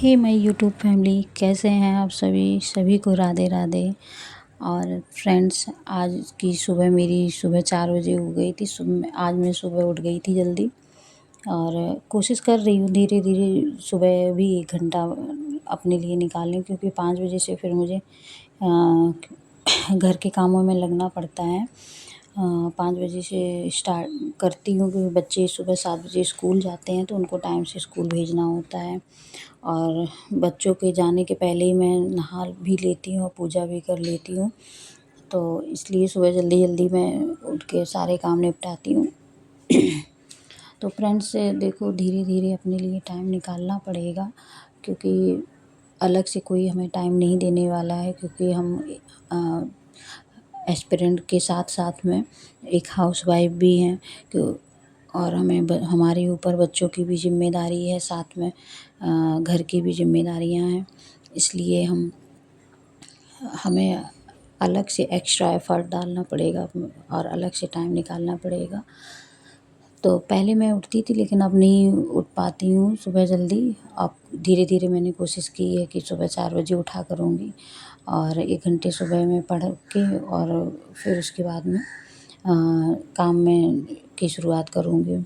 Hey my YouTube family, कैसे हैं आप सभी? सभी को राधे राधे। और फ्रेंड्स, आज की सुबह मेरी सुबह 4 बजे हो गई थी। आज मैं सुबह उठ गई थी जल्दी और कोशिश कर रही हूँ धीरे-धीरे सुबह भी 1 घंटा अपने लिए निकालें, क्योंकि 5 बजे से फिर मुझे घर के कामों में लगना पड़ता है। 5 बजे से स्टार्ट करती हूँ, क्योंकि बच्चे सुबह 7 बजे स्कूल जाते हैं तो उनको टाइम से स्कूल भेजना होता है। और बच्चों के जाने के पहले ही मैं नहा भी लेती हूँ और पूजा भी कर लेती हूँ, तो इसलिए सुबह जल्दी-जल्दी मैं उठ के सारे काम निपटाती हूँ। तो फ्रेंड्स, देखो, धीरे-धीरे अपने लिए टाइम निकालना पड़ेगा, क्योंकि अलग से कोई हमें टाइम नहीं देने वाला है, क्योंकि हम एस्पिरेंट के साथ-साथ में एक हाउसवाइफ़ भी हैं। और हमारे ऊपर बच्चों की भी ज़िम्मेदारी है, साथ में घर की भी ज़िम्मेदारियाँ हैं। इसलिए हमें अलग से एक्स्ट्रा एफ़र्ट डालना पड़ेगा और अलग से टाइम निकालना पड़ेगा। तो पहले मैं उठती थी, लेकिन अब नहीं उठ पाती हूँ सुबह जल्दी। अब धीरे-धीरे मैंने कोशिश की है कि सुबह 4 बजे उठा करूँगी और 1 घंटे सुबह में पढ़ के और फिर उसके बाद में काम में की शुरुआत करूँगी।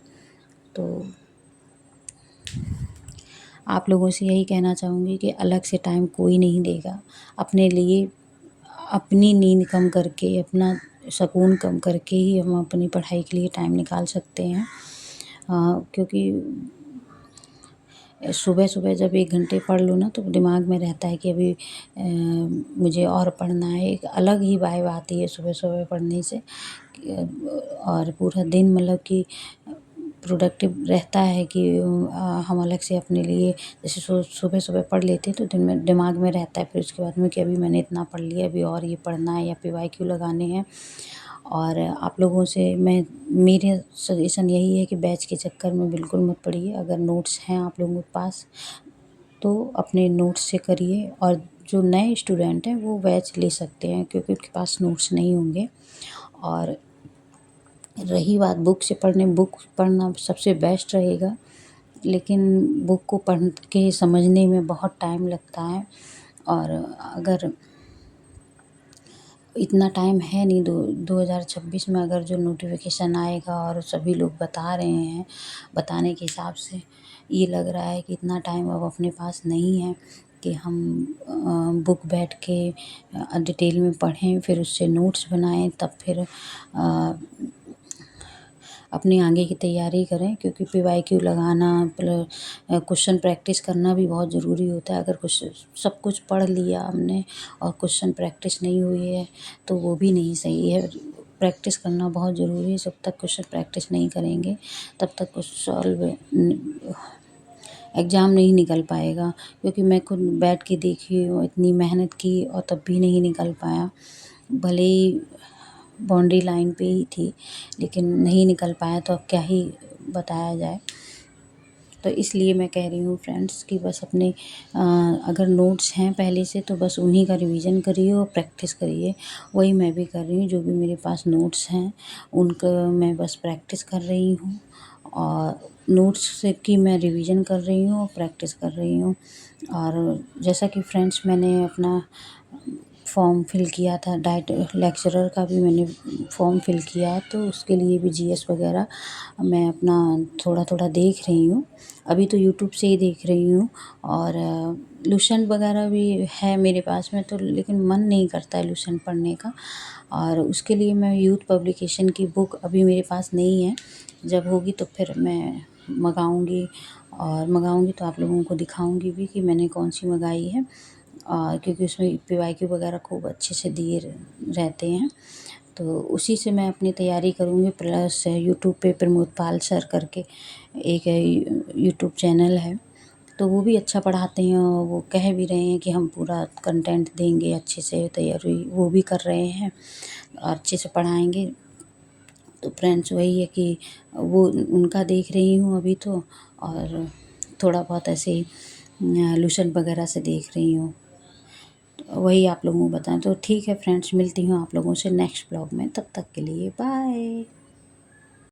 तो आप लोगों से यही कहना चाहूँगी कि अलग से टाइम कोई नहीं देगा। अपने लिए अपनी नींद कम करके, अपना सुकून कम करके ही हम अपनी पढ़ाई के लिए टाइम निकाल सकते हैं। क्योंकि सुबह-सुबह जब 1 घंटे पढ़ लो ना, तो दिमाग में रहता है कि अभी मुझे और पढ़ना है। एक अलग ही वाइब आती है सुबह-सुबह पढ़ने से। और पूरा दिन मतलब कि प्रोडक्टिव रहता है कि हम अलग से अपने लिए, जैसे सुबह-सुबह पढ़ लेते हैं तो दिन में दिमाग में रहता है फिर उसके बाद में कि अभी मैंने इतना पढ़ लिया, अभी और ये पढ़ना है या पीवाईक्यू लगाने हैं। और आप लोगों से मेरे सजेशन यही है कि बैच के चक्कर में बिल्कुल मत पड़िए। अगर नोट्स हैं आप लोगों के पास तो अपने नोट्स से करिए, और जो नए स्टूडेंट हैं वो बैच ले सकते हैं, क्योंकि उनके पास नोट्स नहीं होंगे। और रही बात बुक पढ़ना सबसे बेस्ट रहेगा, लेकिन बुक को पढ़ के समझने में बहुत टाइम लगता है। और अगर इतना टाइम है नहीं, 2026 में अगर जो नोटिफ़िकेशन आएगा और सभी लोग बता रहे हैं, बताने के हिसाब से ये लग रहा है कि इतना टाइम अब अपने पास नहीं है कि हम बुक बैठ के डिटेल में पढ़ें, फिर उससे नोट्स बनाएँ, तब फिर अपनी आगे की तैयारी करें। क्योंकि पीवाईक्यू लगाना क्वेश्चन प्रैक्टिस करना भी बहुत ज़रूरी होता है। अगर सब कुछ पढ़ लिया हमने और क्वेश्चन प्रैक्टिस नहीं हुई है तो वो भी नहीं सही है। प्रैक्टिस करना बहुत ज़रूरी है। जब तक क्वेश्चन प्रैक्टिस नहीं करेंगे तब तक एग्ज़ाम नहीं निकल पाएगा। क्योंकि मैं खुद बैठ के देखी हूँ, इतनी मेहनत की और तब भी नहीं निकल पाया। भले ही बाउंड्री लाइन पे ही थी, लेकिन नहीं निकल पाया, तो अब क्या ही बताया जाए। तो इसलिए मैं कह रही हूँ फ्रेंड्स कि बस अपने अगर नोट्स हैं पहले से तो बस उन्हीं का रिवीजन करिए और प्रैक्टिस करिए। वही मैं भी कर रही हूँ। जो भी मेरे पास नोट्स हैं उनका मैं बस प्रैक्टिस कर रही हूँ, और नोट्स से की मैं रिवीजन कर रही हूँ और प्रैक्टिस कर रही हूँ। और जैसा कि फ्रेंड्स, मैंने अपना फॉर्म फिल किया था, डाइट लेक्चरर का भी मैंने फॉर्म फिल किया है, तो उसके लिए भी जीएस वगैरह मैं अपना थोड़ा-थोड़ा देख रही हूँ। अभी तो यूट्यूब से ही देख रही हूँ, और लुसेंट वगैरह भी है मेरे पास में, तो लेकिन मन नहीं करता है लुसेंट पढ़ने का। और उसके लिए मैं यूथ पब्लिकेशन की बुक अभी मेरे पास नहीं है। जब होगी तो फिर मैं मँगाऊँगी, और मँगाऊँगी तो आप लोगों को दिखाऊँगी भी कि मैंने कौन-सी मँगाई है। क्योंकि उसमें पीवाईक्यू वगैरह खूब अच्छे से दिए रहते हैं, तो उसी से मैं अपनी तैयारी करूँगी। प्लस यूट्यूब पे प्रमोद पाल सर करके एक यूट्यूब चैनल है, तो वो भी अच्छा पढ़ाते हैं, और वो कह भी रहे हैं कि हम पूरा कंटेंट देंगे, अच्छे से तैयारी वो भी कर रहे हैं और अच्छे से पढ़ाएँगे। तो फ्रेंड्स, वही है कि वो उनका देख रही हूँ अभी तो, और थोड़ा बहुत ऐसे ही लुसेंट वगैरह से देख रही हूँ। वही आप लोगों को बताएँ। तो ठीक है फ्रेंड्स, मिलती हूँ आप लोगों से नेक्स्ट ब्लॉग में। तब तक के लिए बाय।